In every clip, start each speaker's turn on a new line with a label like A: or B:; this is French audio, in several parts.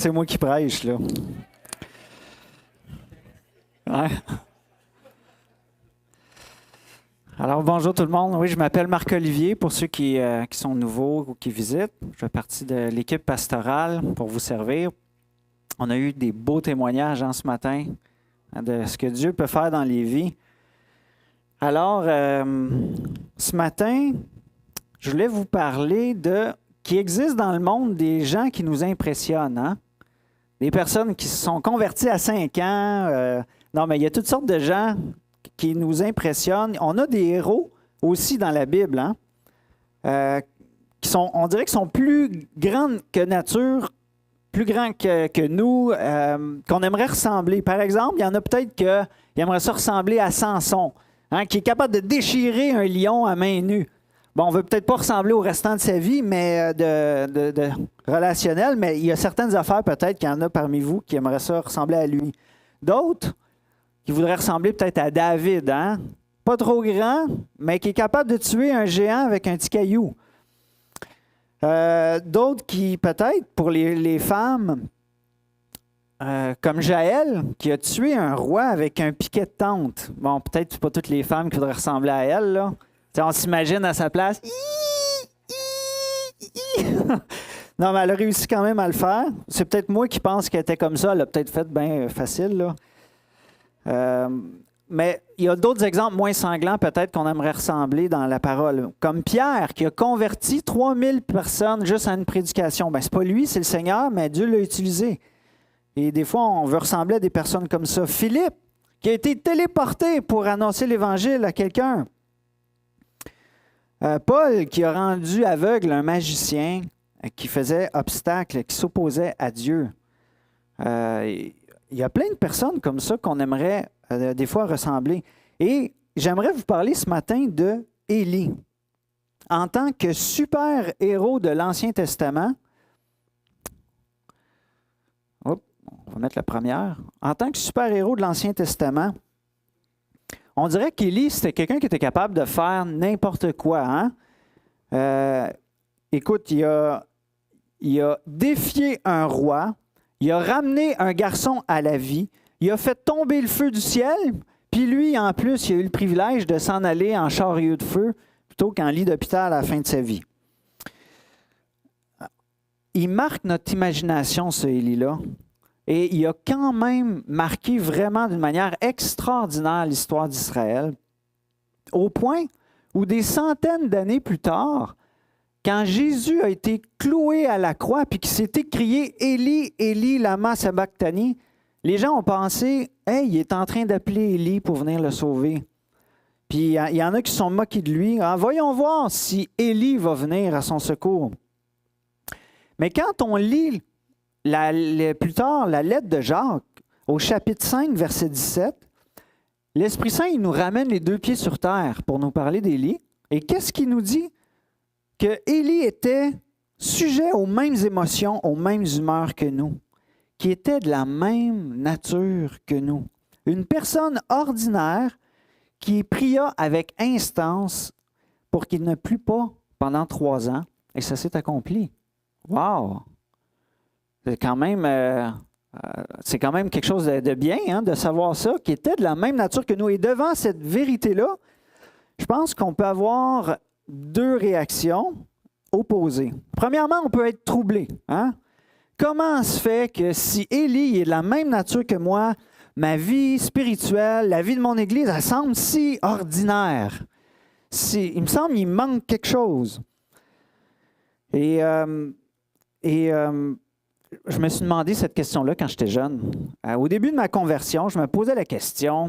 A: C'est moi qui prêche, là. Ouais. Alors, bonjour tout le monde. Oui, je m'appelle Marc-Olivier, pour ceux qui sont nouveaux ou qui visitent. Je fais partie de l'équipe pastorale pour vous servir. On a eu des beaux témoignages ce matin de ce que Dieu peut faire dans les vies. Alors, ce matin, je voulais vous parler qu'il existe dans le monde des gens qui nous impressionnent, hein? Des personnes qui se sont converties à 5 ans. Non, mais il y a toutes sortes de gens qui nous impressionnent. On a des héros aussi dans la Bible, hein? On dirait qu'ils sont plus grands que nature, plus grands que nous, qu'on aimerait ressembler. Par exemple, il y en a peut-être qui aimeraient ça ressembler à Samson, hein, qui est capable de déchirer un lion à main nue. Bon, on ne veut peut-être pas ressembler au restant de sa vie, mais de relationnel, mais il y a certaines affaires peut-être qu'il y en a parmi vous qui aimeraient ça ressembler à lui. D'autres qui voudraient ressembler peut-être à David, hein? Pas trop grand, mais qui est capable de tuer un géant avec un petit caillou. D'autres qui, peut-être, pour les femmes, comme Jaël, qui a tué un roi avec un piquet de tente. Bon, peut-être pas toutes les femmes qui voudraient ressembler à elle, là. T'sais, on s'imagine à sa place. Non, mais elle a réussi quand même à le faire. C'est peut-être moi qui pense qu'elle était comme ça. Elle l'a peut-être fait bien facile, là. Mais il y a d'autres exemples moins sanglants, peut-être, qu'on aimerait ressembler dans la parole. Comme Pierre, qui a converti 3000 personnes juste à une prédication. Bien, c'est pas lui, c'est le Seigneur, mais Dieu l'a utilisé. Et des fois, on veut ressembler à des personnes comme ça. Philippe, qui a été téléporté pour annoncer l'Évangile à quelqu'un. Paul, qui a rendu aveugle un magicien qui faisait obstacle, qui s'opposait à Dieu. Il y a plein de personnes comme ça qu'on aimerait des fois ressembler. Et j'aimerais vous parler ce matin de Élie. En tant que super-héros de l'Ancien Testament, on va mettre la première. En tant que super-héros de l'Ancien Testament, on dirait qu'Élie, c'était quelqu'un qui était capable de faire n'importe quoi. Hein? Écoute, il a défié un roi, il a ramené un garçon à la vie, il a fait tomber le feu du ciel, puis lui, en plus, il a eu le privilège de s'en aller en chariot de feu plutôt qu'en lit d'hôpital à la fin de sa vie. Il marque notre imagination, ce Élie-là. Et il a quand même marqué vraiment d'une manière extraordinaire l'histoire d'Israël, au point où des centaines d'années plus tard, quand Jésus a été cloué à la croix puis qu'il s'est écrié « Élie, Élie, lama sabachthani », les gens ont pensé « Hey, il est en train d'appeler Élie pour venir le sauver ». Puis il y en a qui se sont moqués de lui. Ah, voyons voir si Élie va venir à son secours. Mais quand on lit plus tard, la lettre de Jacques, au chapitre 5, verset 17, l'Esprit Saint, il nous ramène les deux pieds sur terre pour nous parler d'Élie. Et qu'est-ce qu'il nous dit? Que Élie était sujet aux mêmes émotions, aux mêmes humeurs que nous, qui était de la même nature que nous. Une personne ordinaire qui pria avec instance pour qu'il ne plût pas pendant 3 ans, et ça s'est accompli. Wow! C'est quand même quelque chose de bien, hein, de savoir ça, qui était de la même nature que nous. Et devant cette vérité-là, je pense qu'on peut avoir 2 réactions opposées. Premièrement, on peut être troublé. Hein? Comment se fait que si Élie est de la même nature que moi, ma vie spirituelle, la vie de mon Église, elle semble si ordinaire? Il me semble qu'il manque quelque chose. Et je me suis demandé cette question-là quand j'étais jeune. Au début de ma conversion, je me posais la question,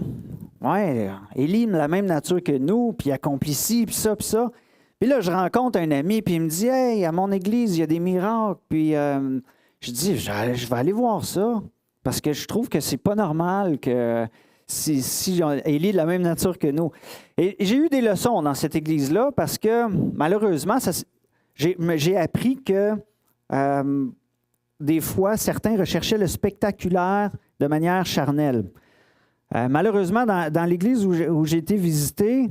A: ouais, Élie a la même nature que nous, puis il accomplit ci, puis ça, puis ça. Puis là, je rencontre un ami, puis il me dit, hey, à mon église, il y a des miracles. Puis je dis, je vais aller voir ça, parce que je trouve que c'est pas normal que si Élie est de la même nature que nous. Et j'ai eu des leçons dans cette église-là, parce que malheureusement, j'ai appris que des fois, certains recherchaient le spectaculaire de manière charnelle. Malheureusement, dans l'église où j'ai été visité,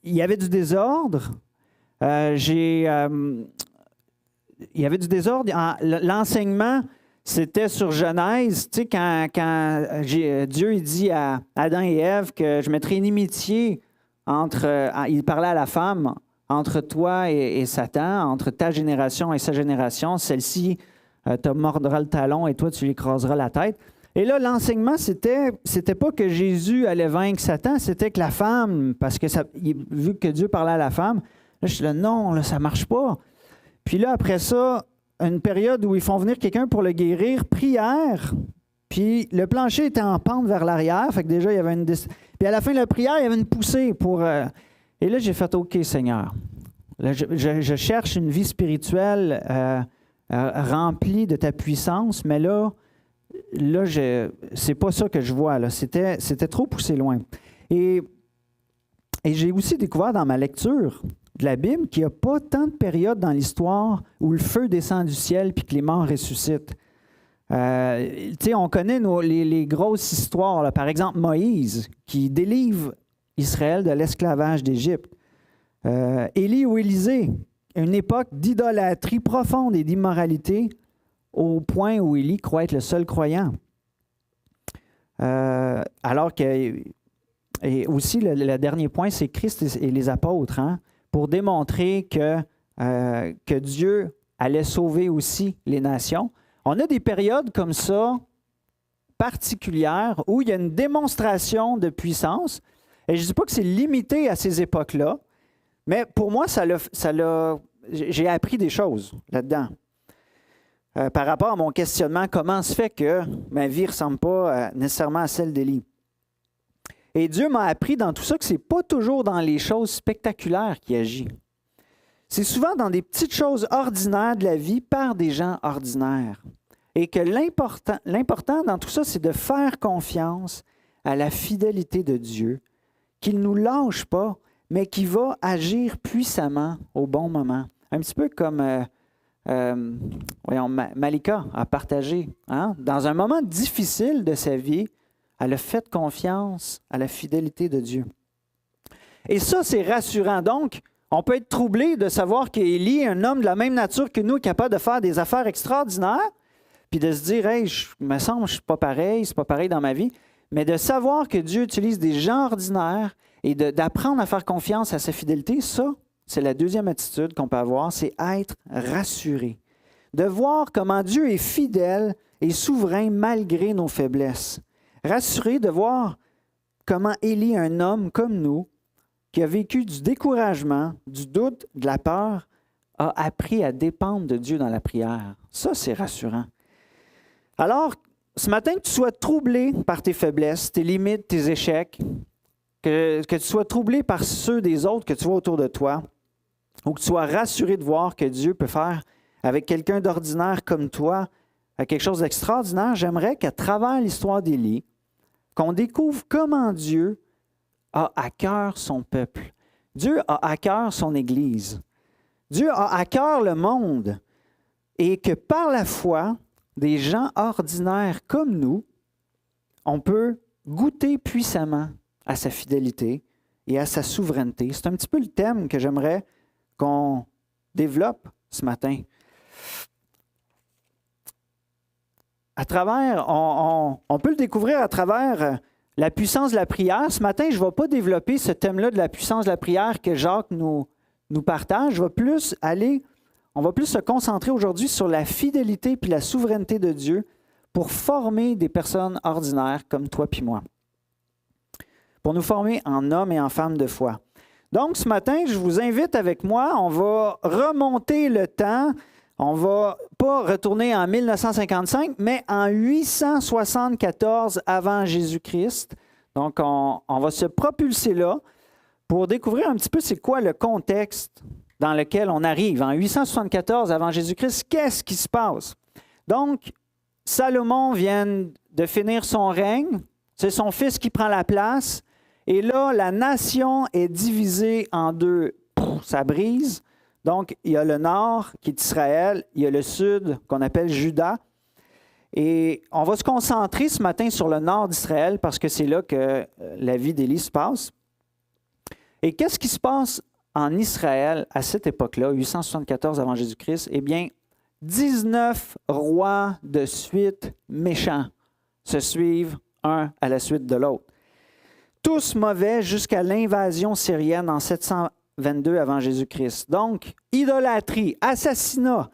A: il y avait du désordre. il y avait du désordre. L'enseignement, c'était sur Genèse. Tu sais, quand Dieu il dit à Adam et Ève que je mettrai inimitié il parlait à la femme, entre toi et Satan, entre ta génération et sa génération. Celle-ci te mordra le talon et toi, tu lui écraseras la tête. Et là, l'enseignement, c'était pas que Jésus allait vaincre Satan, c'était que la femme, parce que vu que Dieu parlait à la femme, là, je suis là, non, là, ça marche pas. Puis là, après ça, une période où ils font venir quelqu'un pour le guérir, prière, puis le plancher était en pente vers l'arrière, fait que déjà, il y avait Puis à la fin de la prière, il y avait une poussée pour... Et là, j'ai fait, OK, Seigneur. Là, je cherche une vie spirituelle remplie de ta puissance, mais là, c'est pas ça que je vois. Là. C'était trop poussé loin. Et j'ai aussi découvert dans ma lecture de la Bible qu'il n'y a pas tant de périodes dans l'histoire où le feu descend du ciel puis que les morts ressuscitent. On connaît les grosses histoires. Là. Par exemple, Moïse, qui délivre Israël de l'esclavage d'Égypte. Élie ou Élisée, une époque d'idolâtrie profonde et d'immoralité au point où Élie croit être le seul croyant. Alors que... Et aussi, le dernier point, c'est Christ et les apôtres, hein, pour démontrer que Dieu allait sauver aussi les nations. On a des périodes comme ça, particulières, où il y a une démonstration de puissance. Et je ne dis pas que c'est limité à ces époques-là, mais pour moi, j'ai appris des choses là-dedans. Par rapport à mon questionnement, comment se fait que ma vie ne ressemble pas nécessairement à celle d'Élie? Et Dieu m'a appris dans tout ça que ce n'est pas toujours dans les choses spectaculaires qu'il agit. C'est souvent dans des petites choses ordinaires de la vie par des gens ordinaires. Et que l'important dans tout ça, c'est de faire confiance à la fidélité de Dieu, qu'il ne nous lâche pas, mais qui va agir puissamment au bon moment. Un petit peu comme Malika a partagé. Hein? Dans un moment difficile de sa vie, elle a fait confiance à la fidélité de Dieu. Et ça, c'est rassurant. Donc, on peut être troublé de savoir qu'Élie, un homme de la même nature que nous, est capable de faire des affaires extraordinaires, puis de se dire, hey, me semble que je ne suis pas pareil, c'est pas pareil dans ma vie. Mais de savoir que Dieu utilise des gens ordinaires et d'apprendre à faire confiance à sa fidélité, ça, c'est la deuxième attitude qu'on peut avoir, c'est être rassuré. De voir comment Dieu est fidèle et souverain malgré nos faiblesses. Rassuré de voir comment Élie, un homme comme nous, qui a vécu du découragement, du doute, de la peur, a appris à dépendre de Dieu dans la prière. Ça, c'est rassurant. Alors, ce matin, que tu sois troublé par tes faiblesses, tes limites, tes échecs, que tu sois troublé par ceux des autres que tu vois autour de toi, ou que tu sois rassuré de voir que Dieu peut faire avec quelqu'un d'ordinaire comme toi quelque chose d'extraordinaire, j'aimerais qu'à travers l'histoire d'Élie, qu'on découvre comment Dieu a à cœur son peuple. Dieu a à cœur son Église. Dieu a à cœur le monde. Et que par la foi, des gens ordinaires comme nous, on peut goûter puissamment à sa fidélité et à sa souveraineté. C'est un petit peu le thème que j'aimerais qu'on développe ce matin. À travers, on peut le découvrir à travers la puissance de la prière. Ce matin, je ne vais pas développer ce thème-là de la puissance de la prière que Jacques nous partage. On va plus se concentrer aujourd'hui sur la fidélité puis la souveraineté de Dieu pour former des personnes ordinaires comme toi puis moi. Pour nous former en hommes et en femmes de foi. Donc, ce matin, je vous invite avec moi, on va remonter le temps. On ne va pas retourner en 1955, mais en 874 avant Jésus-Christ. Donc, on va se propulser là pour découvrir un petit peu c'est quoi le contexte dans lequel on arrive. En 874 avant Jésus-Christ, qu'est-ce qui se passe? Donc, Salomon vient de finir son règne. C'est son fils qui prend la place. Et là, la nation est divisée en deux. Ça brise. Donc, il y a le nord qui est Israël, il y a le sud qu'on appelle Juda. Et on va se concentrer ce matin sur le nord d'Israël parce que c'est là que la vie d'Élie se passe. Et qu'est-ce qui se passe en Israël à cette époque-là, 874 avant Jésus-Christ? Eh bien, 19 rois de suite méchants se suivent un à la suite de l'autre. Tous mauvais jusqu'à l'invasion syrienne en 722 avant Jésus-Christ. Donc, idolâtrie, assassinat.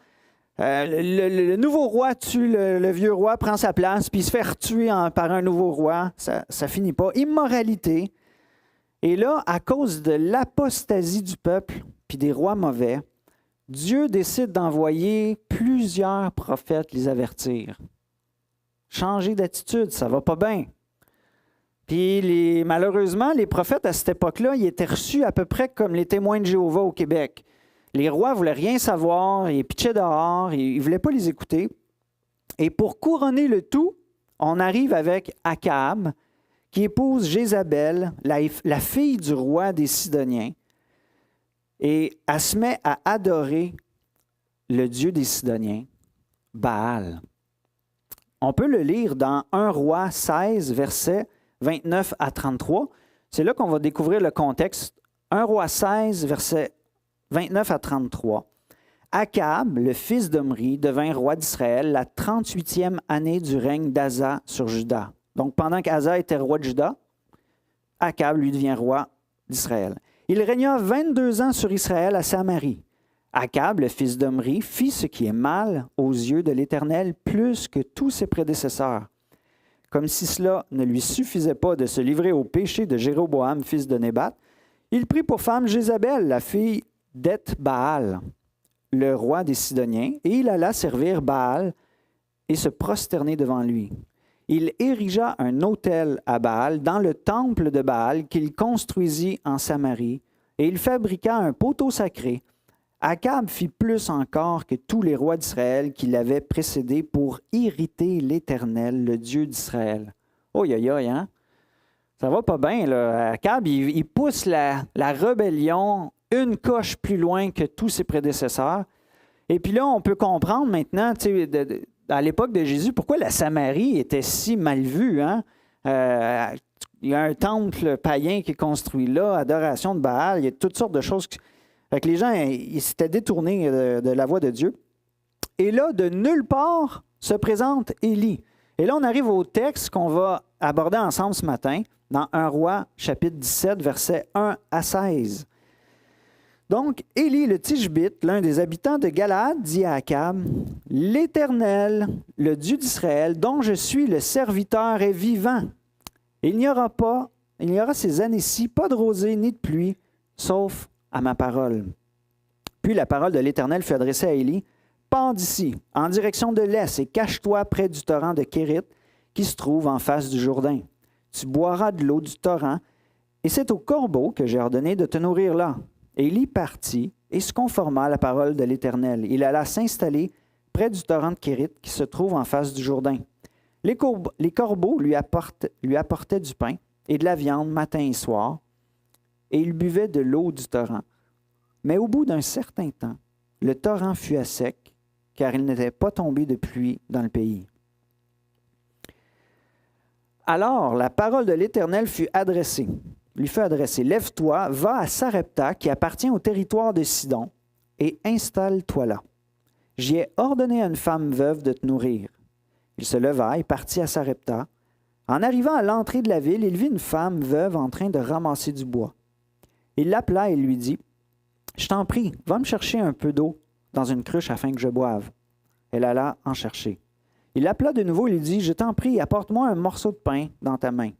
A: Le nouveau roi tue le vieux roi, prend sa place, puis il se fait retuer par un nouveau roi. Ça finit pas. Immoralité. Et là, à cause de l'apostasie du peuple, puis des rois mauvais, Dieu décide d'envoyer plusieurs prophètes les avertir. Changer d'attitude, ça va pas bien. Puis malheureusement, les prophètes à cette époque-là, ils étaient reçus à peu près comme les témoins de Jéhovah au Québec. Les rois ne voulaient rien savoir, ils pitchaient dehors, ils ne voulaient pas les écouter. Et pour couronner le tout, on arrive avec Akab, qui épouse Jézabel, la fille du roi des Sidoniens. Et elle se met à adorer le dieu des Sidoniens, Baal. On peut le lire dans 1 Roi 16, versets 29 à 33. C'est là qu'on va découvrir le contexte. 1 Roi 16, versets 29 à 33. Akab, le fils d'Omri, devint roi d'Israël la 38e année du règne d'Asa sur Juda. Donc, pendant qu'Asa était roi de Juda, Akab, lui, devient roi d'Israël. Il régna 22 ans sur Israël à Samarie. Akab, le fils d'Omri, fit ce qui est mal aux yeux de l'Éternel plus que tous ses prédécesseurs. Comme si cela ne lui suffisait pas de se livrer au péché de Jéroboam, fils de Nébat, il prit pour femme Jézabel, la fille d'Eth-Baal, le roi des Sidoniens, et il alla servir Baal et se prosterner devant lui. Il érigea un autel à Baal dans le temple de Baal qu'il construisit en Samarie, et il fabriqua un poteau sacré. Akab fit plus encore que tous les rois d'Israël qui l'avaient précédé pour irriter l'Éternel, le Dieu d'Israël. Oh, hein? Ça va pas bien, là. Akab, il pousse la rébellion une coche plus loin que tous ses prédécesseurs. Et puis là, on peut comprendre maintenant, à l'époque de Jésus, pourquoi la Samarie était si mal vue. Hein? Il y a un temple païen qui est construit là, adoration de Baal, il y a toutes sortes de choses. Fait que les gens, ils s'étaient détournés de la voie de Dieu. Et là, de nulle part, se présente Élie. Et là, on arrive au texte qu'on va aborder ensemble ce matin, dans 1 Roi, chapitre 17, versets 1 à 16. Donc, Élie le Tishbite, l'un des habitants de Galaad, dit à Akab, « L'Éternel, le Dieu d'Israël, dont je suis le serviteur, est vivant. Il n'y aura ces années-ci pas de rosée ni de pluie, sauf à ma parole. » Puis la parole de l'Éternel fut adressée à Élie, « Pars d'ici, en direction de l'est, et cache-toi près du torrent de Kérit, qui se trouve en face du Jourdain. Tu boiras de l'eau du torrent, et c'est au corbeau que j'ai ordonné de te nourrir là. » Élie partit et se conforma à la parole de l'Éternel. Il alla s'installer près du torrent de Kérit qui se trouve en face du Jourdain. Les corbeaux lui apportaient du pain et de la viande matin et soir, et il buvait de l'eau du torrent. Mais au bout d'un certain temps, le torrent fut à sec, car il n'était pas tombé de pluie dans le pays. Alors la parole de l'Éternel lui fut adressée. « Lève-toi, va à Sarepta, qui appartient au territoire de Sidon, et installe-toi là. J'y ai ordonné à une femme veuve de te nourrir. » Il se leva et partit à Sarepta. En arrivant à l'entrée de la ville, il vit une femme veuve en train de ramasser du bois. Il l'appela et lui dit, « Je t'en prie, va me chercher un peu d'eau dans une cruche afin que je boive. » Elle alla en chercher. Il l'appela de nouveau et lui dit, « Je t'en prie, apporte-moi un morceau de pain dans ta main. »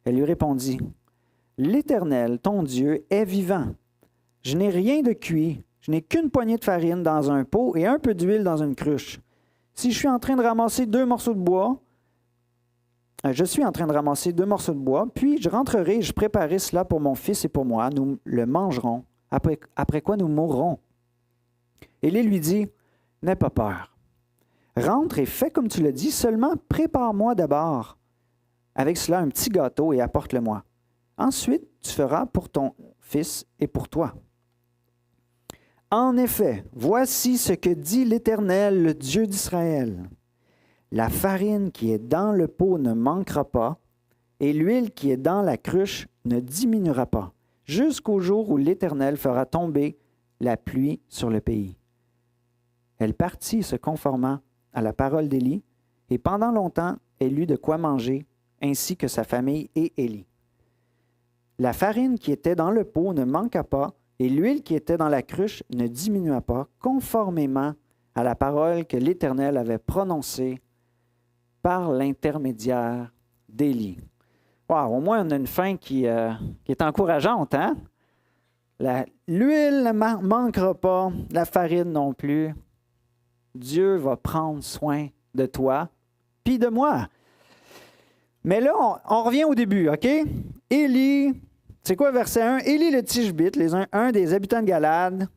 A: Elle lui répondit, « L'Éternel, ton Dieu, est vivant. Je n'ai rien de cuit, je n'ai qu'une poignée de farine dans un pot et un peu d'huile dans une cruche. Si je suis en train de ramasser 2 morceaux de bois, puis je rentrerai et je préparerai cela pour mon fils et pour moi. Nous le mangerons, après quoi nous mourrons. » Élie lui dit, « N'aie pas peur. Rentre et fais comme tu le dis, seulement prépare-moi d'abord avec cela un petit gâteau et apporte-le-moi. Ensuite, tu feras pour ton fils et pour toi. En effet, voici ce que dit l'Éternel, le Dieu d'Israël. La farine qui est dans le pot ne manquera pas, et l'huile qui est dans la cruche ne diminuera pas, jusqu'au jour où l'Éternel fera tomber la pluie sur le pays. Elle partit se conformant à la parole d'Élie, et pendant longtemps, elle eut de quoi manger, ainsi que sa famille et Élie. La farine qui était dans le pot ne manqua pas, et l'huile qui était dans la cruche ne diminua pas, conformément à la parole que l'Éternel avait prononcée par l'intermédiaire d'Élie. Wow, au moins, on a une fin qui est encourageante, hein? L'huile ne manquera pas, la farine non plus. Dieu va prendre soin de toi, puis de moi. Mais là, on revient au début, OK? Élie, c'est quoi verset 1? Élie le Tishbite, un des habitants de Galade.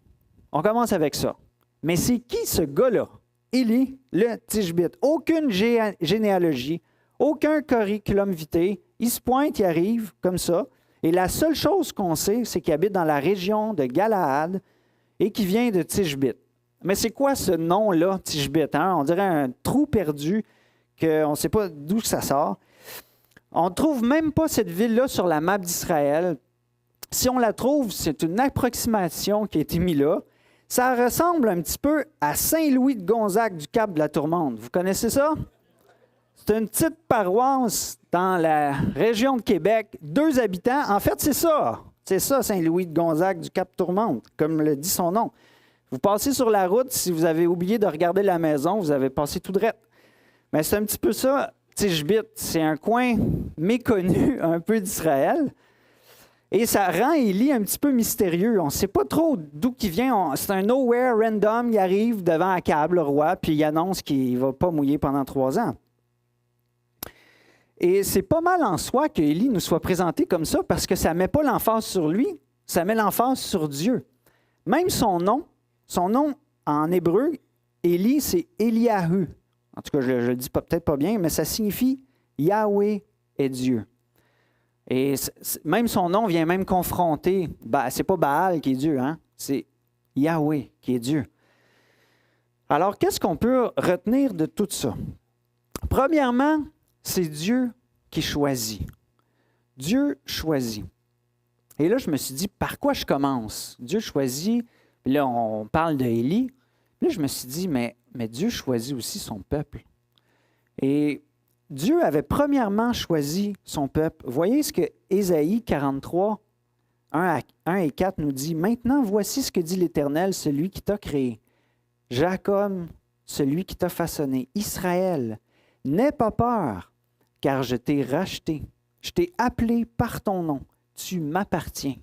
A: On commence avec ça. Mais c'est qui ce gars-là? Élie le Tishbite. Aucune généalogie, aucun curriculum vitae. Il se pointe, il arrive comme ça. Et la seule chose qu'on sait, c'est qu'il habite dans la région de Galaad et qu'il vient de Tishbite. Mais c'est quoi ce nom-là, Tishbite? Hein? On dirait un trou perdu qu'on ne sait pas d'où ça sort. On ne trouve même pas cette ville-là sur la map d'Israël. Si on la trouve, c'est une approximation qui a été mise là. Ça ressemble un petit peu à Saint-Louis de Gonzague du Cap de la Tourmente. Vous connaissez ça? C'est une petite paroisse dans la région de Québec, 2 habitants. En fait, c'est ça. C'est ça, Saint-Louis de Gonzague du Cap-Tourmente, comme le dit son nom. Vous passez sur la route, si vous avez oublié de regarder la maison, vous avez passé tout droit. Mais c'est un petit peu ça, Tishbite. C'est un coin méconnu un peu d'Israël. Et ça rend Élie un petit peu mystérieux. On ne sait pas trop d'où il vient. C'est un nowhere random. Il arrive devant Akab, le roi, puis il annonce qu'il ne va pas mouiller pendant 3 ans. Et c'est pas mal en soi que Élie nous soit présenté comme ça parce que ça ne met pas l'emphase sur lui, ça met l'emphase sur Dieu. Même son nom en hébreu, Élie, c'est Eliahu. En tout cas, je ne le dis peut-être pas bien, mais ça signifie Yahweh est Dieu. Et même son nom vient même confronter. C'est pas Baal qui est Dieu, hein? C'est Yahweh qui est Dieu. Alors, qu'est-ce qu'on peut retenir de tout ça? Premièrement, c'est Dieu qui choisit. Dieu choisit. Et là, je me suis dit, par quoi je commence? Dieu choisit. Puis là, on parle d'Élie. Là, je me suis dit, mais Dieu choisit aussi son peuple. Et Dieu avait premièrement choisi son peuple. Voyez ce que Ésaïe 43, 1 et 4 nous dit. « Maintenant, voici ce que dit l'Éternel, celui qui t'a créé. Jacob, celui qui t'a façonné. Israël, n'aie pas peur, car je t'ai racheté. Je t'ai appelé par ton nom. Tu m'appartiens.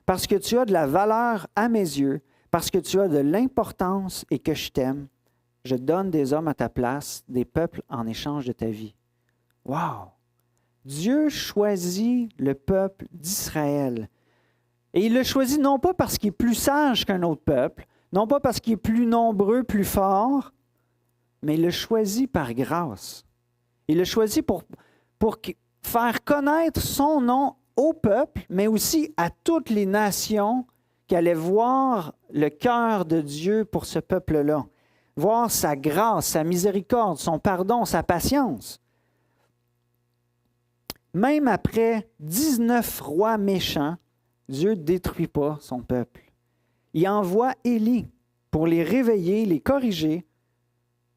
A: Parce que tu as de la valeur à mes yeux, parce que tu as de l'importance et que je t'aime, je donne des hommes à ta place, des peuples en échange de ta vie. » Wow! Dieu choisit le peuple d'Israël. Et il le choisit non pas parce qu'il est plus sage qu'un autre peuple, non pas parce qu'il est plus nombreux, plus fort, mais il le choisit par grâce. Il le choisit pour faire connaître son nom au peuple, mais aussi à toutes les nations qui allaient voir le cœur de Dieu pour ce peuple-là. Voir sa grâce, sa miséricorde, son pardon, sa patience. Même après 19 rois méchants, Dieu ne détruit pas son peuple. Il envoie Élie pour les réveiller, les corriger,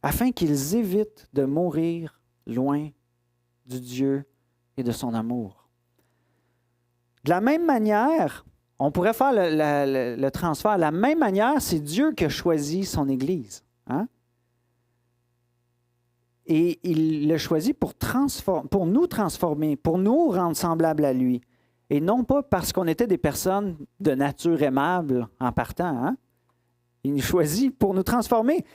A: afin qu'ils évitent de mourir loin du Dieu et de son amour. De la même manière, on pourrait faire le transfert. De la même manière, c'est Dieu qui a choisi son Église. Hein? Et il l'a choisi pour nous transformer, pour nous rendre semblables à lui. Et non pas parce qu'on était des personnes de nature aimable en partant. Hein? Il nous choisit pour nous transformer.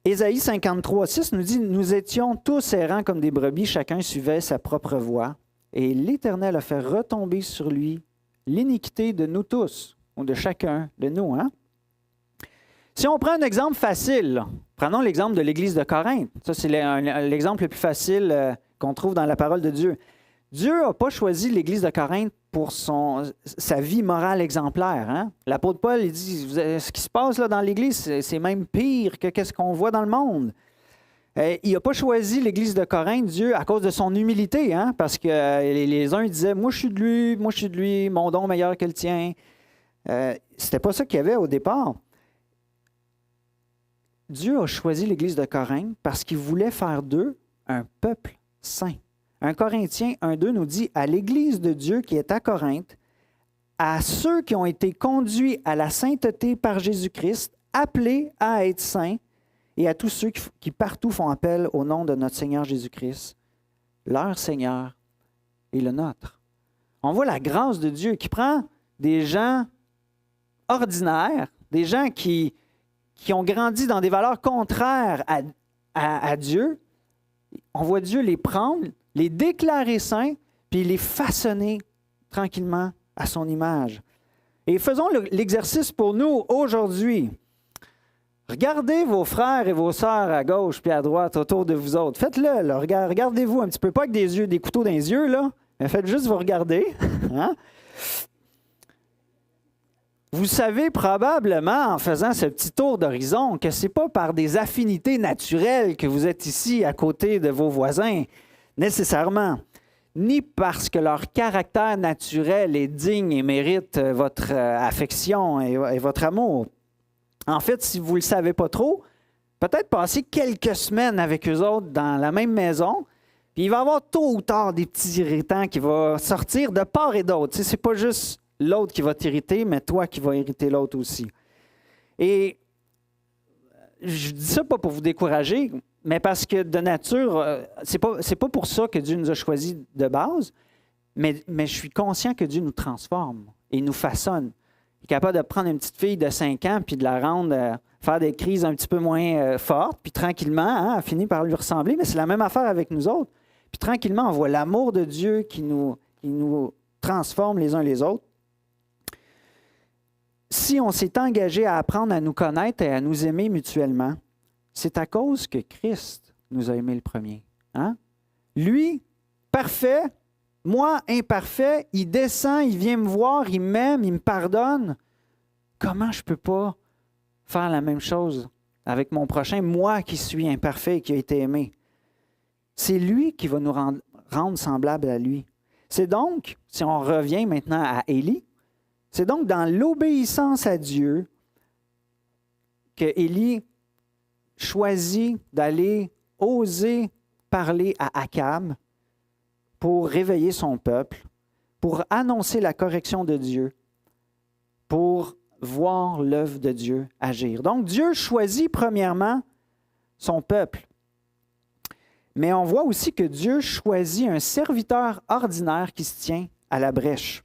A: Ésaïe 53, 6 nous dit « Nous étions tous errants comme des brebis, chacun suivait sa propre voie. Et l'Éternel a fait retomber sur lui l'iniquité de nous tous, ou de chacun de nous. » Hein? Si on prend un exemple facile, là, prenons l'exemple de l'Église de Corinthe. Ça, c'est l'exemple le plus facile qu'on trouve dans la parole de Dieu. Dieu n'a pas choisi l'Église de Corinthe pour sa vie morale exemplaire. Hein? L'apôtre Paul, il dit, ce qui se passe là dans l'Église, c'est même pire que ce qu'on voit dans le monde. Il n'a pas choisi l'Église de Corinthe, Dieu, à cause de son humilité, hein? Parce que les uns disaient, moi je suis de lui, mon don meilleur que le tien. C'était pas ça qu'il y avait au départ. Dieu a choisi l'Église de Corinthe parce qu'il voulait faire d'eux un peuple saint. 1 Corinthiens 1,2 nous dit « À l'Église de Dieu qui est à Corinthe, à ceux qui ont été conduits à la sainteté par Jésus-Christ, appelés à être saints, et à tous ceux qui partout font appel au nom de notre Seigneur Jésus-Christ, leur Seigneur et le nôtre. » On voit la grâce de Dieu qui prend des gens ordinaires, des gens qui ont grandi dans des valeurs contraires à Dieu. On voit Dieu les prendre, les déclarer saints, puis les façonner tranquillement à son image. Et faisons l'exercice pour nous aujourd'hui. Regardez vos frères et vos sœurs à gauche puis à droite autour de vous autres. Faites-le, là. Regardez-vous un petit peu, pas avec des couteaux dans les yeux, là, mais faites juste vous regarder. Hein? Vous savez probablement, en faisant ce petit tour d'horizon, que ce n'est pas par des affinités naturelles que vous êtes ici à côté de vos voisins, nécessairement, ni parce que leur caractère naturel est digne et mérite votre affection et votre amour. En fait, si vous ne le savez pas trop, peut-être passer quelques semaines avec eux autres dans la même maison, puis il va y avoir tôt ou tard des petits irritants qui vont sortir de part et d'autre. Tu sais, ce n'est pas juste l'autre qui va t'irriter, mais toi qui vas irriter l'autre aussi. Et je dis ça pas pour vous décourager, mais parce que de nature, c'est pas pour ça que Dieu nous a choisis de base, mais je suis conscient que Dieu nous transforme et nous façonne. Il est capable de prendre une petite fille de 5 ans puis de la rendre faire des crises un petit peu moins fortes, puis tranquillement, hein, elle finit par lui ressembler, mais c'est la même affaire avec nous autres. Puis tranquillement, on voit l'amour de Dieu qui nous transforme les uns les autres. Si on s'est engagé à apprendre à nous connaître et à nous aimer mutuellement, c'est à cause que Christ nous a aimés le premier. Hein? Lui, parfait, moi, imparfait, il descend, il vient me voir, il m'aime, il me pardonne. Comment je ne peux pas faire la même chose avec mon prochain, moi qui suis imparfait et qui a été aimé? C'est lui qui va nous rendre semblables à lui. C'est donc, si on revient maintenant à Élie, c'est donc dans l'obéissance à Dieu que Élie choisit d'aller oser parler à Akab pour réveiller son peuple, pour annoncer la correction de Dieu, pour voir l'œuvre de Dieu agir. Donc Dieu choisit premièrement son peuple. Mais on voit aussi que Dieu choisit un serviteur ordinaire qui se tient à la brèche.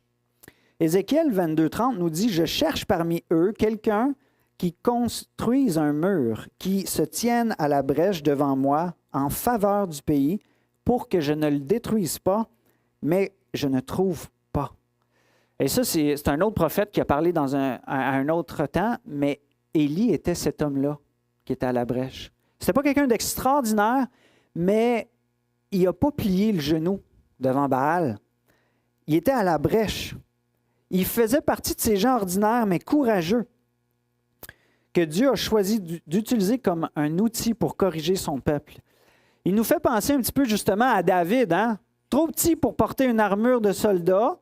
A: Ézéchiel 22:30 nous dit « Je cherche parmi eux quelqu'un qui construise un mur, qui se tienne à la brèche devant moi en faveur du pays, pour que je ne le détruise pas, mais je ne trouve pas. » Et ça, c'est un autre prophète qui a parlé dans un autre temps, mais Élie était cet homme-là qui était à la brèche. Ce n'était pas quelqu'un d'extraordinaire, mais il n'a pas plié le genou devant Baal. Il était à la brèche. Il faisait partie de ces gens ordinaires, mais courageux, que Dieu a choisi d'utiliser comme un outil pour corriger son peuple. Il nous fait penser un petit peu justement à David, hein? Trop petit pour porter une armure de soldat,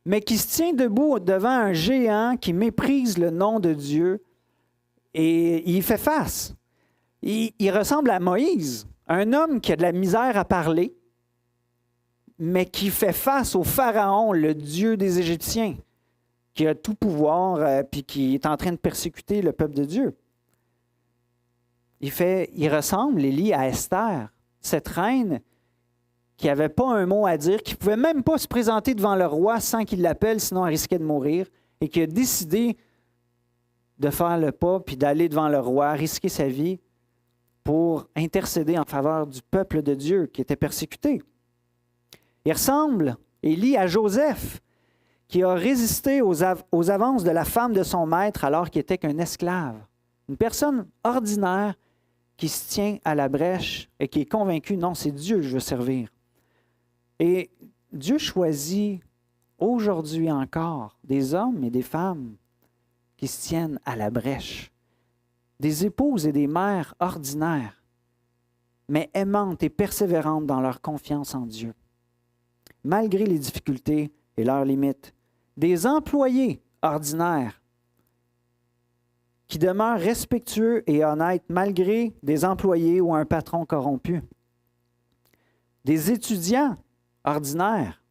A: mais qui se tient debout devant un géant qui méprise le nom de Dieu et il fait face. Il ressemble à Moïse, un homme qui a de la misère à parler, mais qui fait face au Pharaon, le Dieu des Égyptiens, qui a tout pouvoir puis qui est en train de persécuter le peuple de Dieu. Il ressemble, Élie, à Esther, cette reine qui n'avait pas un mot à dire, qui ne pouvait même pas se présenter devant le roi sans qu'il l'appelle, sinon elle risquait de mourir, et qui a décidé de faire le pas puis d'aller devant le roi, risquer sa vie pour intercéder en faveur du peuple de Dieu qui était persécuté. Il ressemble, Élie, à Joseph, qui a résisté aux avances de la femme de son maître alors qu'il n'était qu'un esclave. Une personne ordinaire qui se tient à la brèche et qui est convaincu, non, c'est Dieu que je veux servir. Et Dieu choisit aujourd'hui encore des hommes et des femmes qui se tiennent à la brèche, des épouses et des mères ordinaires, mais aimantes et persévérantes dans leur confiance en Dieu, malgré les difficultés et leurs limites, des employés ordinaires qui demeurent respectueux et honnêtes malgré des employés ou un patron corrompu. Des étudiants ordinaires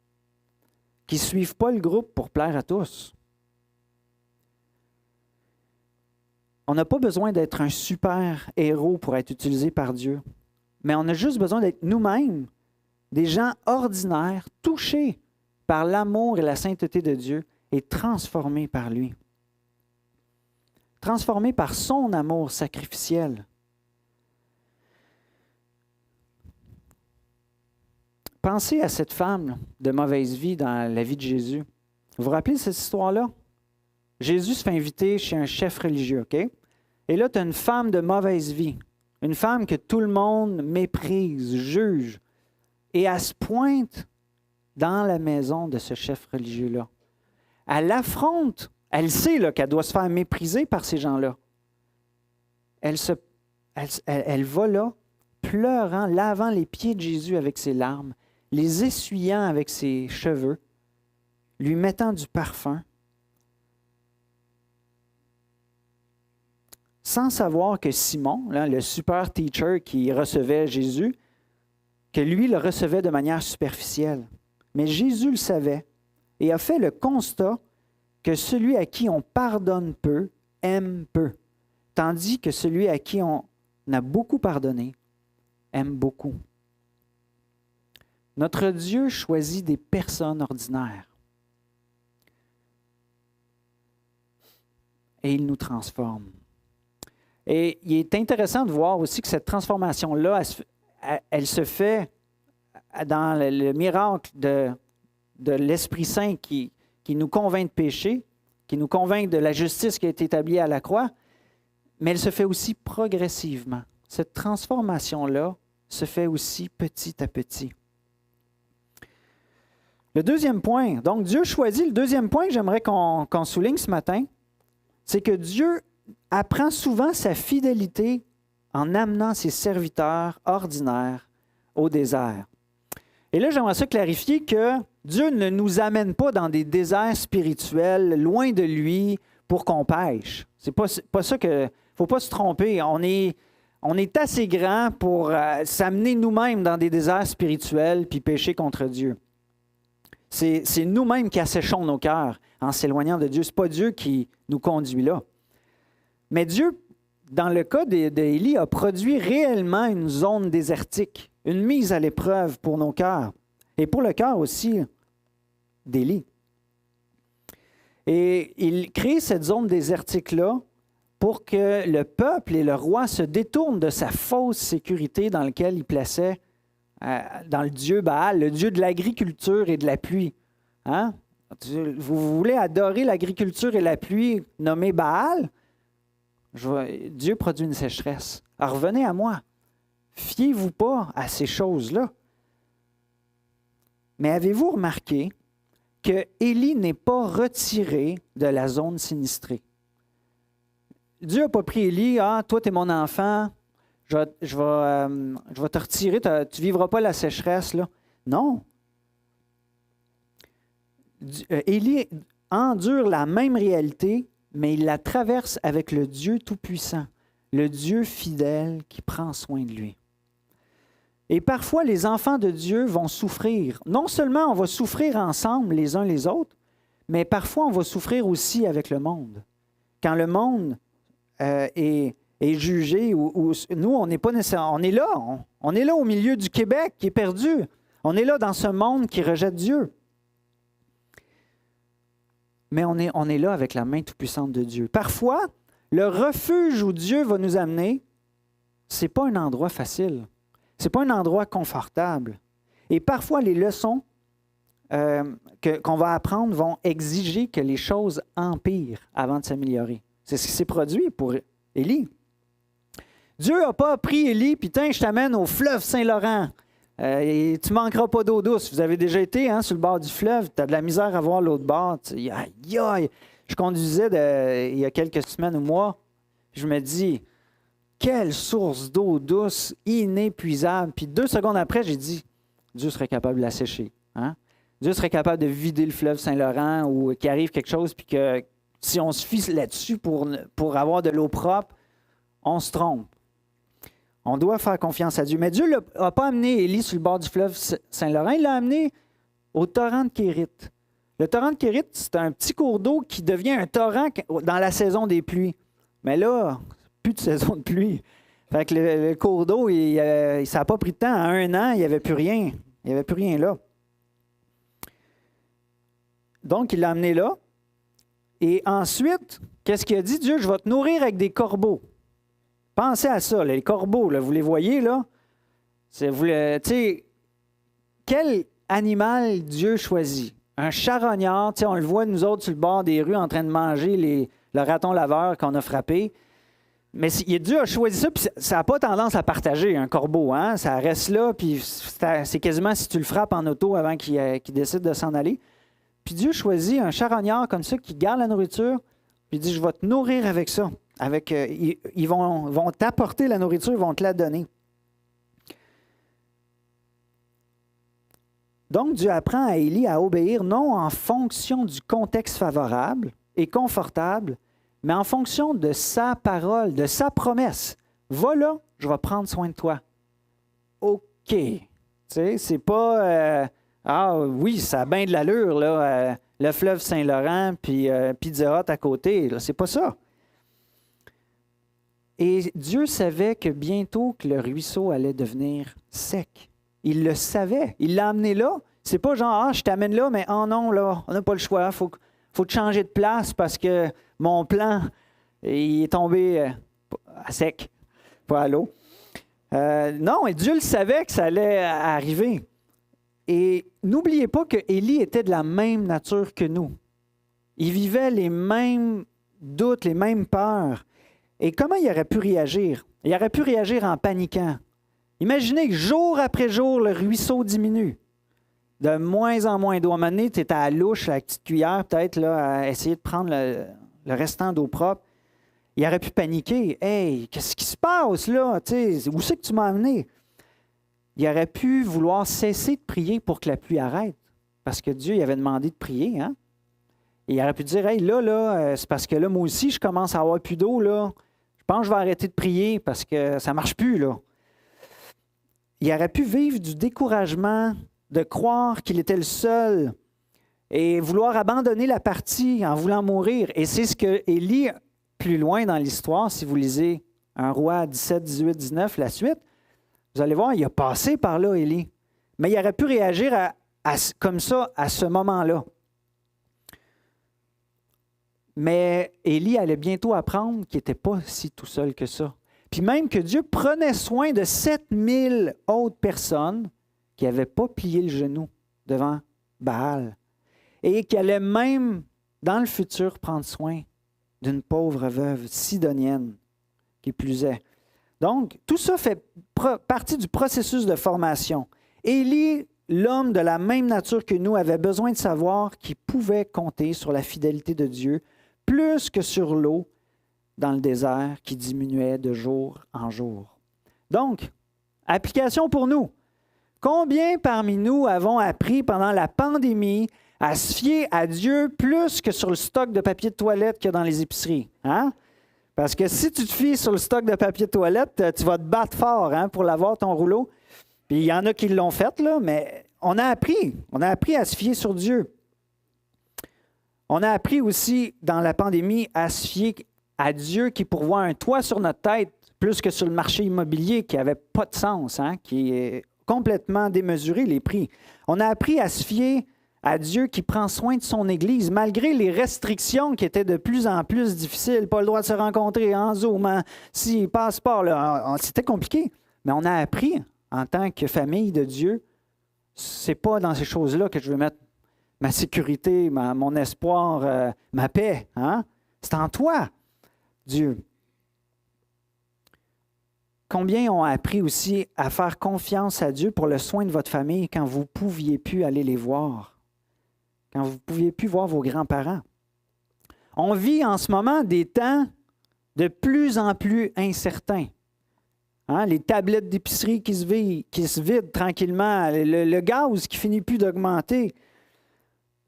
A: qui ne suivent pas le groupe pour plaire à tous. On n'a pas besoin d'être un super héros pour être utilisé par Dieu, mais on a juste besoin d'être nous-mêmes, des gens ordinaires, touchés par l'amour et la sainteté de Dieu et transformés par lui. Transformés par son amour sacrificiel. Pensez à cette femme de mauvaise vie dans la vie de Jésus. Vous vous rappelez de cette histoire-là? Jésus se fait inviter chez un chef religieux, OK? Et là, tu as une femme de mauvaise vie. Une femme que tout le monde méprise, juge. Et elle se pointe dans la maison de ce chef religieux-là. Elle affronte. Elle sait là, qu'elle doit se faire mépriser par ces gens-là. Elle va là, pleurant, lavant les pieds de Jésus avec ses larmes, les essuyant avec ses cheveux, lui mettant du parfum, sans savoir que Simon, là, le super teacher qui recevait Jésus, que lui le recevait de manière superficielle. Mais Jésus le savait et a fait le constat que celui à qui on pardonne peu aime peu, tandis que celui à qui on a beaucoup pardonné aime beaucoup. Notre Dieu choisit des personnes ordinaires et il nous transforme. Et il est intéressant de voir aussi que cette transformation-là, elle se fait dans le miracle de l'Esprit Saint qui nous convainc de péché, qui nous convainc de la justice qui a été établie à la croix, mais elle se fait aussi progressivement. Cette transformation-là se fait aussi petit à petit. Le deuxième point, donc Dieu choisit, le deuxième point que j'aimerais qu'on souligne ce matin, c'est que Dieu apprend souvent sa fidélité en amenant ses serviteurs ordinaires au désert. Et là, j'aimerais ça clarifier que Dieu ne nous amène pas dans des déserts spirituels, loin de lui, pour qu'on pêche. C'est pas ça que... Il ne faut pas se tromper. On est assez grand pour s'amener nous-mêmes dans des déserts spirituels puis pécher contre Dieu. C'est nous-mêmes qui asséchons nos cœurs en s'éloignant de Dieu. Ce n'est pas Dieu qui nous conduit là. Mais Dieu, dans le cas d'Élie, a produit réellement une zone désertique, une mise à l'épreuve pour nos cœurs et pour le cœur aussi d'Élie. Et il crée cette zone désertique-là pour que le peuple et le roi se détournent de sa fausse sécurité dans laquelle il plaçait dans le dieu Baal, le dieu de l'agriculture et de la pluie. Hein? Vous voulez adorer l'agriculture et la pluie nommée Baal? Dieu produit une sécheresse. Alors revenez à moi. Fiez-vous pas à ces choses-là. Mais avez-vous remarqué que Élie n'est pas retiré de la zone sinistrée? Dieu n'a pas pris Élie, « Ah, toi, tu es mon enfant, je vais te retirer, tu ne vivras pas la sécheresse. » là. Non. Élie endure la même réalité, mais il la traverse avec le Dieu Tout-Puissant, le Dieu fidèle qui prend soin de lui. Et parfois, les enfants de Dieu vont souffrir. Non seulement on va souffrir ensemble les uns les autres, mais parfois on va souffrir aussi avec le monde. Quand le monde est jugé, ou nous, on n'est pas nécessairement... On est là au milieu du Québec qui est perdu. On est là dans ce monde qui rejette Dieu. Mais on est là avec la main toute-puissante de Dieu. Parfois, le refuge où Dieu va nous amener, ce n'est pas un endroit facile. Ce n'est pas un endroit confortable. Et parfois, les leçons qu'on va apprendre vont exiger que les choses empirent avant de s'améliorer. C'est ce qui s'est produit pour Élie. Dieu n'a pas pris Élie, puis tiens, je t'amène au fleuve Saint-Laurent. Et tu ne manqueras pas d'eau douce. Vous avez déjà été sur le bord du fleuve, tu as de la misère à voir l'autre bord. Aïe, aïe. Je conduisais il y a quelques semaines ou mois, je me dis, quelle source d'eau douce, inépuisable. Puis 2 secondes après, j'ai dit, Dieu serait capable de la sécher. Hein? Dieu serait capable de vider le fleuve Saint-Laurent ou qu'il arrive quelque chose, puis que Si on se fie là-dessus pour avoir de l'eau propre, on se trompe. On doit faire confiance à Dieu. Mais Dieu n'a pas amené Élie sur le bord du fleuve Saint-Laurent, il l'a amené au torrent de Kérith. Le torrent de Kérith, c'est un petit cours d'eau qui devient un torrent dans la saison des pluies. Mais là, plus de saison de pluie. Fait que le cours d'eau, ça n'a pas pris de temps. En 1 an, il n'y avait plus rien. Il n'y avait plus rien là. Donc, il l'a amené là. Et ensuite, qu'est-ce qu'il a dit? Dieu, je vais te nourrir avec des corbeaux. Pensez à ça, là, les corbeaux, là, vous les voyez, là? Quel animal Dieu choisit? Un charognard, on le voit, nous autres, sur le bord des rues, en train de manger le raton laveur qu'on a frappé. Mais Dieu a choisi ça, puis ça n'a pas tendance à partager, un corbeau. Hein? Ça reste là, puis c'est quasiment si tu le frappes en auto avant qu'il décide de s'en aller. Puis Dieu choisit un charognard comme ça qui garde la nourriture, puis il dit, je vais te nourrir avec ça. Ils vont t'apporter la nourriture, ils vont te la donner. Donc, Dieu apprend à Élie à obéir non en fonction du contexte favorable et confortable, mais en fonction de sa parole, de sa promesse. Va là, je vais prendre soin de toi. OK. Tu sais, c'est pas... oui, ça a bien de l'allure, là, le fleuve Saint-Laurent, puis Pizza Hut à côté. Là, c'est pas ça. Et Dieu savait que bientôt que le ruisseau allait devenir sec. Il le savait. Il l'a amené là. C'est pas genre, je t'amène là, mais oh non, là, on n'a pas le choix. Faut te changer de place parce que mon plan, il est tombé à sec, pas à l'eau. Non, et Dieu le savait que ça allait arriver. Et n'oubliez pas que Élie était de la même nature que nous. Il vivait les mêmes doutes, les mêmes peurs. Et comment il aurait pu réagir? Il aurait pu réagir en paniquant. Imaginez que jour après jour, le ruisseau diminue. De moins en moins d'eau. À un moment donné, tu es à la louche, à la petite cuillère, peut-être, là, à essayer de prendre le restant d'eau propre. Il aurait pu paniquer. « Hey, qu'est-ce qui se passe là? T'sais, où c'est que tu m'as amené? » Il aurait pu vouloir cesser de prier pour que la pluie arrête. Parce que Dieu il avait demandé de prier. Hein? Et il aurait pu dire, « Hey, là, c'est parce que là, moi aussi, je commence à avoir plus d'eau. Là. Je pense que je vais arrêter de prier parce que ça ne marche plus. » là. Il aurait pu vivre du découragement, de croire qu'il était le seul et vouloir abandonner la partie en voulant mourir. Et c'est ce que Élie, plus loin dans l'histoire, si vous lisez 1 Roi 17, 18, 19, la suite, vous allez voir, il a passé par là, Élie. Mais il aurait pu réagir comme ça à ce moment-là. Mais Élie allait bientôt apprendre qu'il n'était pas si tout seul que ça. Puis même que Dieu prenait soin de 7000 autres personnes qui n'avaient pas plié le genou devant Baal et qui allaient même, dans le futur, prendre soin d'une pauvre veuve sidonienne qui plus est. Donc, tout ça fait partie du processus de formation. Élie, l'homme de la même nature que nous, avait besoin de savoir qu'il pouvait compter sur la fidélité de Dieu plus que sur l'eau dans le désert qui diminuait de jour en jour. Donc, application pour nous. Combien parmi nous avons appris pendant la pandémie à se fier à Dieu plus que sur le stock de papier de toilette qu'il y a dans les épiceries? Hein? Parce que si tu te fies sur le stock de papier de toilette, tu vas te battre fort pour l'avoir, ton rouleau. Puis il y en a qui l'ont fait, là, mais on a appris à se fier sur Dieu. On a appris aussi dans la pandémie à se fier à Dieu qui pourvoit un toit sur notre tête plus que sur le marché immobilier qui n'avait pas de sens, qui est complètement démesuré, les prix. On a appris à se fier à Dieu qui prend soin de son Église, malgré les restrictions qui étaient de plus en plus difficiles. Pas le droit de se rencontrer en Zoom, si passeport, là, c'était compliqué. Mais on a appris, en tant que famille de Dieu, c'est pas dans ces choses-là que je veux mettre ma sécurité, mon espoir, ma paix. C'est en toi, Dieu. Combien ont appris aussi à faire confiance à Dieu pour le soin de votre famille quand vous ne pouviez plus aller les voir, quand vous ne pouviez plus voir vos grands-parents? On vit en ce moment des temps de plus en plus incertains. Les tablettes d'épicerie qui se vident tranquillement, le gaz qui finit plus d'augmenter.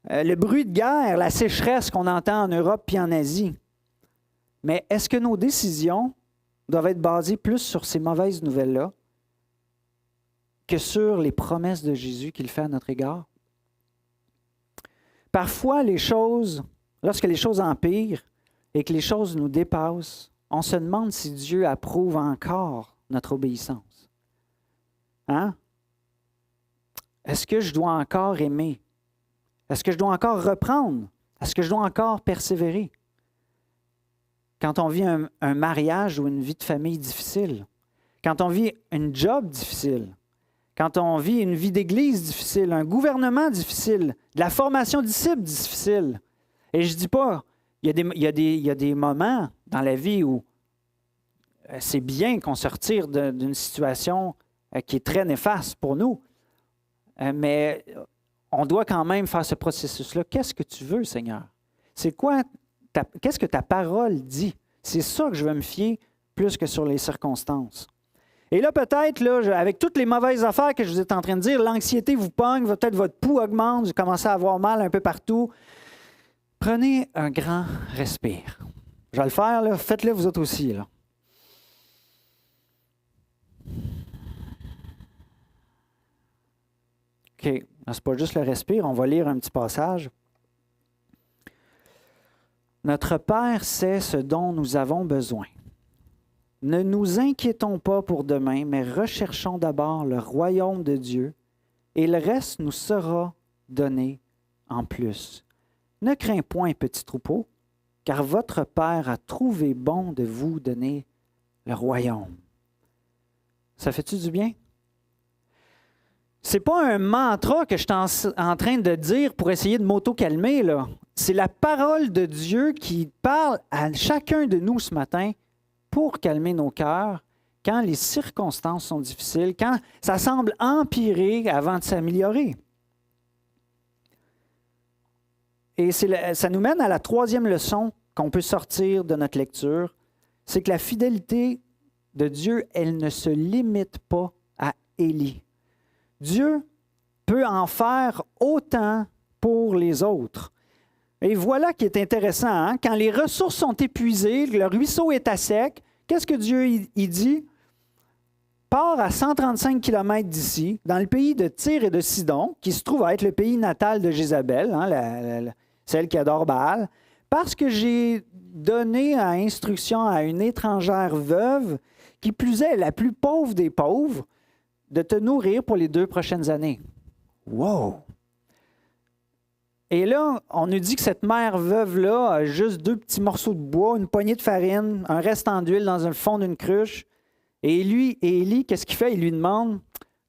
A: le bruit de guerre, la sécheresse qu'on entend en Europe puis en Asie. Mais est-ce que nos décisions doivent être basées plus sur ces mauvaises nouvelles-là que sur les promesses de Jésus qu'il fait à notre égard? Parfois, lorsque les choses empirent et que les choses nous dépassent, on se demande si Dieu approuve encore notre obéissance. Hein? Est-ce que je dois encore aimer? Est-ce que je dois encore reprendre? Est-ce que je dois encore persévérer? Quand on vit un mariage ou une vie de famille difficile, quand on vit une job difficile, quand on vit une vie d'église difficile, un gouvernement difficile, de la formation disciple difficile. Et je ne dis pas, il y a des moments dans la vie où c'est bien qu'on se retire d'une situation qui est très néfaste pour nous. Mais on doit quand même faire ce processus-là. Qu'est-ce que tu veux, Seigneur? Qu'est-ce que ta parole dit? C'est ça que je veux me fier plus que sur les circonstances. Et là, peut-être, avec toutes les mauvaises affaires que je vous ai en train de dire, l'anxiété vous pogne, peut-être votre pouls augmente, vous commencez à avoir mal un peu partout. Prenez un grand respire. Je vais le faire, là. Faites-le vous autres aussi, là. OK. C'est pas juste le respire, on va lire un petit passage. Notre Père sait ce dont nous avons besoin. Ne nous inquiétons pas pour demain, mais recherchons d'abord le royaume de Dieu, et le reste nous sera donné en plus. Ne crains point, petit troupeau, car votre Père a trouvé bon de vous donner le royaume. Ça fait-tu du bien? C'est pas un mantra que je suis en train de dire pour essayer de m'auto-calmer, là. C'est la parole de Dieu qui parle à chacun de nous ce matin pour calmer nos cœurs quand les circonstances sont difficiles, quand ça semble empirer avant de s'améliorer. Et ça nous mène à la troisième leçon qu'on peut sortir de notre lecture, c'est que la fidélité de Dieu, elle ne se limite pas à Élie. Dieu peut en faire autant pour les autres. Et voilà qui est intéressant, hein? Quand les ressources sont épuisées, le ruisseau est à sec, qu'est-ce que Dieu il dit? Part à 135 km d'ici, dans le pays de Tyr et de Sidon, qui se trouve à être le pays natal de Jézabel, hein, celle qui adore Baal, parce que j'ai donné à instruction à une étrangère veuve, qui plus est la plus pauvre des pauvres, de te nourrir pour les 2 prochaines années. Wow! Et là, on nous dit que cette mère veuve-là a juste 2 petits morceaux de bois, une poignée de farine, un restant d'huile dans le fond d'une cruche. Et Élie, qu'est-ce qu'il fait? Il lui demande,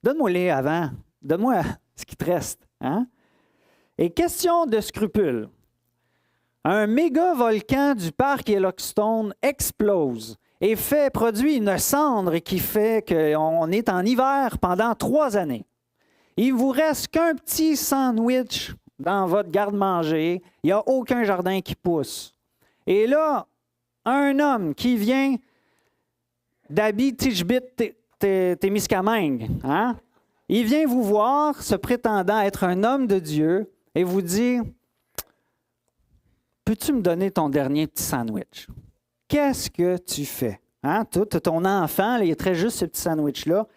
A: donne-moi-les avant, donne-moi ce qui te reste. Hein? Et question de scrupule. Un méga volcan du parc Yellowstone explose et produit une cendre qui fait qu'on est en hiver pendant 3 années. Il ne vous reste qu'un petit sandwich dans votre garde-manger. Il n'y a aucun jardin qui pousse. Et là, un homme qui vient d'Abitibi-Témiscamingue, hein? Il vient vous voir, se prétendant être un homme de Dieu, et vous dit, peux-tu me donner ton dernier petit sandwich? Qu'est-ce que tu fais? Hein? Ton enfant, là, il est très juste ce petit sandwich-là.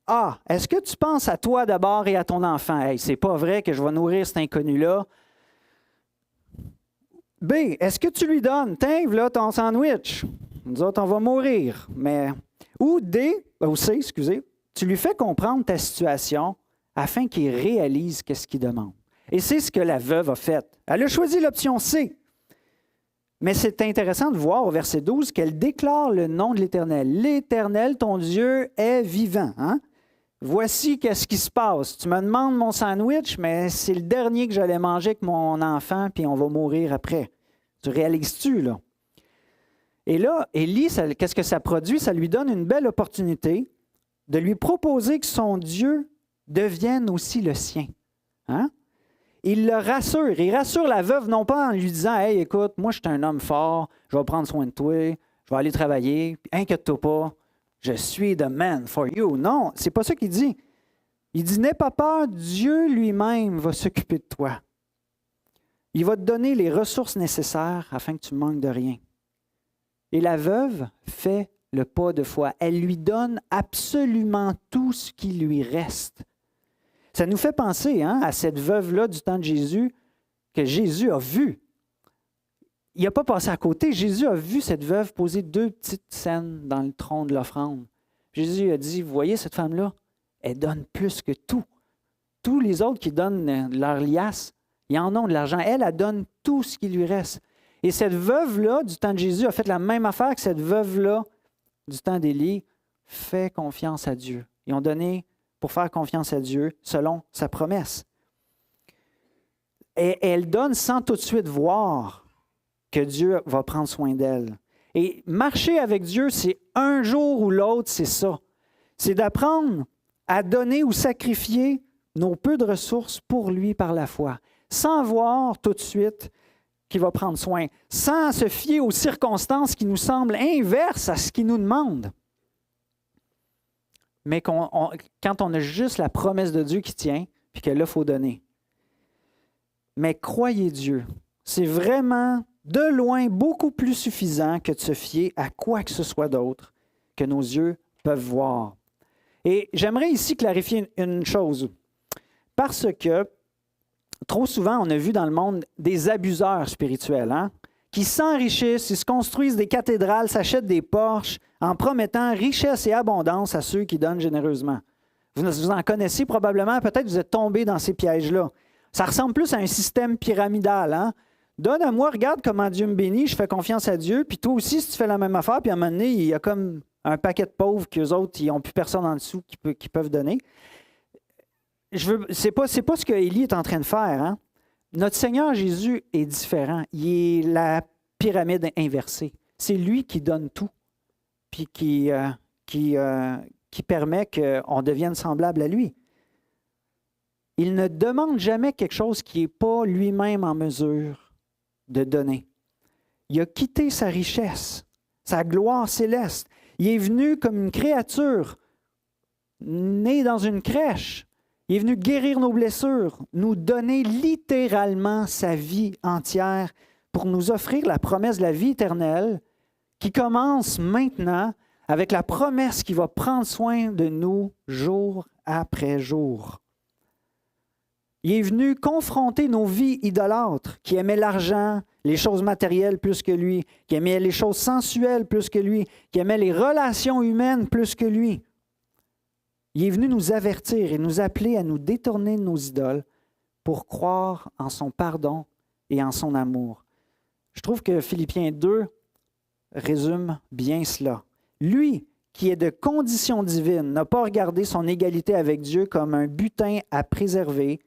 A: A, est-ce que tu penses à toi d'abord et à ton enfant? Hey, c'est pas vrai que je vais nourrir cet inconnu-là. B, est-ce que tu lui donnes, tiens, voilà ton sandwich? Nous autres, on va mourir. Mais... Ou D, ou C, excusez, tu lui fais comprendre ta situation afin qu'il réalise ce qu'il demande. Et c'est ce que la veuve a fait. Elle a choisi l'option C. Mais c'est intéressant de voir au verset 12 qu'elle déclare le nom de l'Éternel. L'Éternel, ton Dieu, est vivant. Hein? Voici qu'est-ce qui se passe. Tu me demandes mon sandwich, mais c'est le dernier que j'allais manger avec mon enfant, puis on va mourir après. Tu réalises-tu, là? Et là, Élie, qu'est-ce que ça produit? Ça lui donne une belle opportunité de lui proposer que son Dieu devienne aussi le sien. Hein? Il le rassure. Il rassure la veuve, non pas en lui disant « Hey, écoute, moi, je suis un homme fort, je vais prendre soin de toi, je vais aller travailler, inquiète-toi pas, je suis the man for you. » Non, c'est pas ça qu'il dit. Il dit « N'aie pas peur, Dieu lui-même va s'occuper de toi. Il va te donner les ressources nécessaires afin que tu ne manques de rien. Et la veuve fait le pas de foi. Elle lui donne absolument tout ce qui lui reste. Ça nous fait penser à cette veuve-là du temps de Jésus que Jésus a vue. Il n'a pas passé à côté. Jésus a vu cette veuve poser 2 petites scènes dans le tronc de l'offrande. Jésus a dit, vous voyez cette femme-là, elle donne plus que tout. Tous les autres qui donnent leur liasse, ils en ont de l'argent. Elle donne tout ce qui lui reste. Et cette veuve-là du temps de Jésus a fait la même affaire que cette veuve-là du temps d'Élie, fait confiance à Dieu. Ils ont donné pour faire confiance à Dieu selon sa promesse. Et elle donne sans tout de suite voir que Dieu va prendre soin d'elle. Et marcher avec Dieu, c'est un jour ou l'autre, c'est ça. C'est d'apprendre à donner ou sacrifier nos peu de ressources pour lui par la foi, sans voir tout de suite qu'il va prendre soin, sans se fier aux circonstances qui nous semblent inverses à ce qu'il nous demande. Mais quand on a juste la promesse de Dieu qui tient, puis que là, il faut donner. Mais croyez Dieu, c'est vraiment de loin beaucoup plus suffisant que de se fier à quoi que ce soit d'autre que nos yeux peuvent voir. Et j'aimerais ici clarifier une chose, parce que trop souvent, on a vu dans le monde des abuseurs spirituels qui s'enrichissent, ils se construisent des cathédrales, s'achètent des Porsches en promettant richesse et abondance à ceux qui donnent généreusement. Vous en connaissez probablement, peut-être vous êtes tombé dans ces pièges-là. Ça ressemble plus à un système pyramidal. Donne à moi, regarde comment Dieu me bénit, je fais confiance à Dieu, puis toi aussi, si tu fais la même affaire, puis à un moment donné, il y a comme un paquet de pauvres qu'eux autres, ils n'ont plus personne en dessous qui peuvent donner. C'est pas ce que Élie est en train de faire. Notre Seigneur Jésus est différent. Il est la pyramide inversée. C'est lui qui donne tout, puis qui permet qu'on devienne semblable à lui. Il ne demande jamais quelque chose qui n'est pas lui-même en mesure de donner. Il a quitté sa richesse, sa gloire céleste. Il est venu comme une créature née dans une crèche. Il est venu guérir nos blessures, nous donner littéralement sa vie entière pour nous offrir la promesse de la vie éternelle qui commence maintenant avec la promesse qu'il va prendre soin de nous jour après jour. Il est venu confronter nos vies idolâtres qui aimaient l'argent, les choses matérielles plus que lui, qui aimaient les choses sensuelles plus que lui, qui aimaient les relations humaines plus que lui. Il est venu nous avertir et nous appeler à nous détourner de nos idoles pour croire en son pardon et en son amour. Je trouve que Philippiens 2 résume bien cela. Lui, qui est de condition divine, n'a pas regardé son égalité avec Dieu comme un butin à préserver,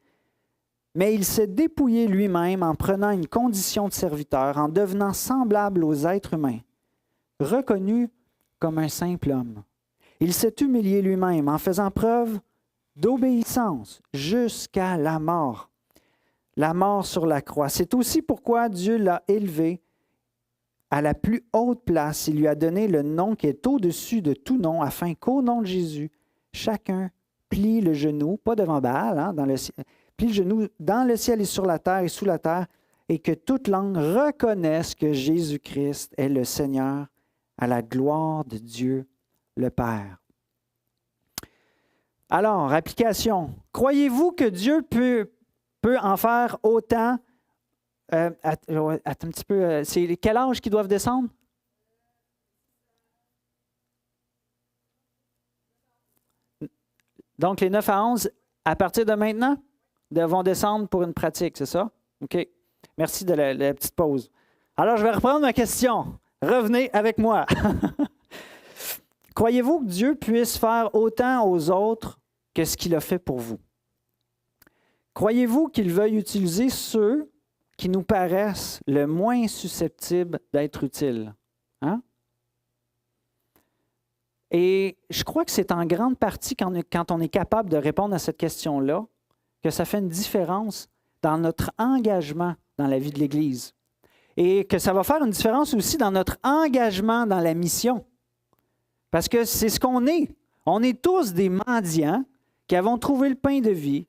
A: mais il s'est dépouillé lui-même en prenant une condition de serviteur, en devenant semblable aux êtres humains, reconnu comme un simple homme. Il s'est humilié lui-même en faisant preuve d'obéissance jusqu'à la mort sur la croix. C'est aussi pourquoi Dieu l'a élevé à la plus haute place. Il lui a donné le nom qui est au-dessus de tout nom, afin qu'au nom de Jésus, chacun plie le genou, pas devant Baal, dans le ciel, plie le genou dans le ciel et sur la terre et sous la terre, et que toute langue reconnaisse que Jésus-Christ est le Seigneur, à la gloire de Dieu le Père. Alors, application. Croyez-vous que Dieu peut en faire autant? Attends un petit peu. C'est quel âge qu'ils doivent descendre? Donc, les 9 à 11, à partir de maintenant, vont descendre pour une pratique, c'est ça? OK. Merci de la petite pause. Alors, je vais reprendre ma question. Revenez avec moi. Croyez-vous que Dieu puisse faire autant aux autres que ce qu'il a fait pour vous? Croyez-vous qu'il veuille utiliser ceux qui nous paraissent le moins susceptibles d'être utiles? Et je crois que c'est en grande partie quand on est capable de répondre à cette question-là que ça fait une différence dans notre engagement dans la vie de l'Église. Et que ça va faire une différence aussi dans notre engagement dans la mission. Parce que c'est ce qu'on est. On est tous des mendiants qui avons trouvé le pain de vie,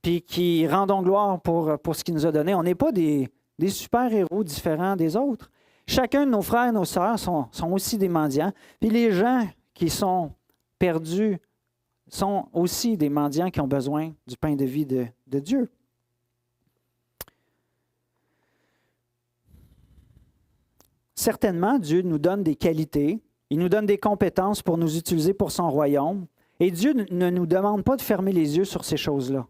A: puis qui rendons gloire pour ce qu'il nous a donné. On n'est pas des super-héros différents des autres. Chacun de nos frères et nos sœurs sont aussi des mendiants. Puis les gens qui sont perdus sont aussi des mendiants qui ont besoin du pain de vie de Dieu. Certainement, Dieu nous donne des qualités, il nous donne des compétences pour nous utiliser pour son royaume. Et Dieu ne nous demande pas de fermer les yeux sur ces choses-là.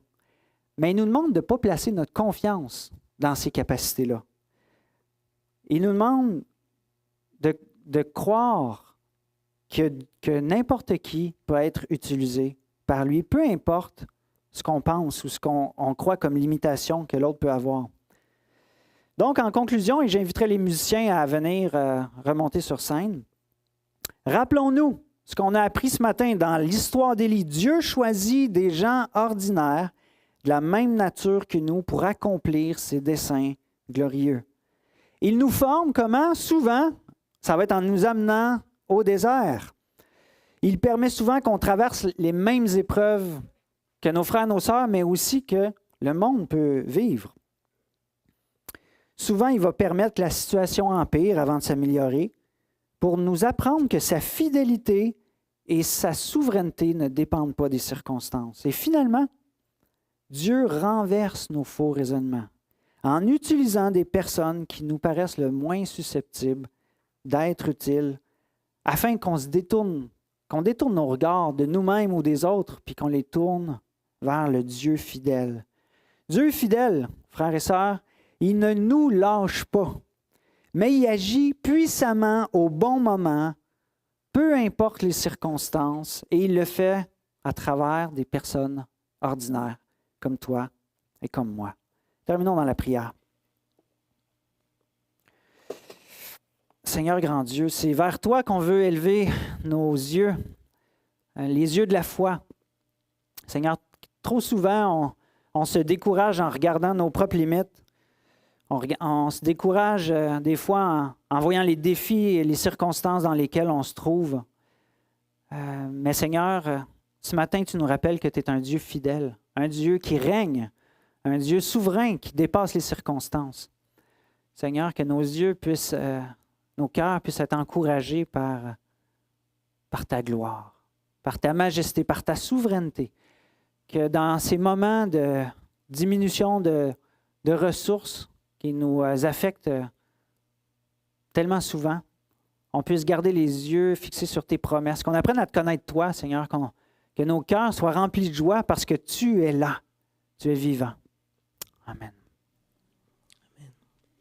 A: Mais il nous demande de ne pas placer notre confiance dans ces capacités-là. Il nous demande de croire que n'importe qui peut être utilisé par lui, peu importe ce qu'on pense ou ce qu'on croit comme limitation que l'autre peut avoir. Donc, en conclusion, et j'inviterai les musiciens à venir remonter sur scène, rappelons-nous ce qu'on a appris ce matin dans l'histoire d'Élie. Dieu choisit des gens ordinaires de la même nature que nous pour accomplir ses desseins glorieux. Il nous forme comment? Souvent, ça va être en nous amenant au désert. Il permet souvent qu'on traverse les mêmes épreuves que nos frères et nos sœurs, mais aussi que le monde peut vivre. Souvent, il va permettre que la situation empire avant de s'améliorer pour nous apprendre que sa fidélité et sa souveraineté ne dépendent pas des circonstances. Et finalement, Dieu renverse nos faux raisonnements en utilisant des personnes qui nous paraissent le moins susceptibles d'être utiles afin qu'on détourne nos regards de nous-mêmes ou des autres, puis qu'on les tourne vers le Dieu fidèle. Dieu fidèle, frères et sœurs, il ne nous lâche pas, mais il agit puissamment au bon moment, peu importe les circonstances, et il le fait à travers des personnes ordinaires, comme toi et comme moi. Terminons dans la prière. Seigneur grand Dieu, c'est vers toi qu'on veut élever nos yeux, les yeux de la foi. Seigneur, trop souvent, on se décourage en regardant nos propres limites. On se décourage des fois en voyant les défis et les circonstances dans lesquelles on se trouve. Mais Seigneur, ce matin, tu nous rappelles que tu es un Dieu fidèle, un Dieu qui règne, un Dieu souverain qui dépasse les circonstances. Seigneur, que nos cœurs puissent être encouragés par ta gloire, par ta majesté, par ta souveraineté. Que dans ces moments de diminution de ressources qui nous affectent tellement souvent, on puisse garder les yeux fixés sur tes promesses, qu'on apprenne à te connaître toi, Seigneur, que nos cœurs soient remplis de joie parce que tu es là, tu es vivant. Amen.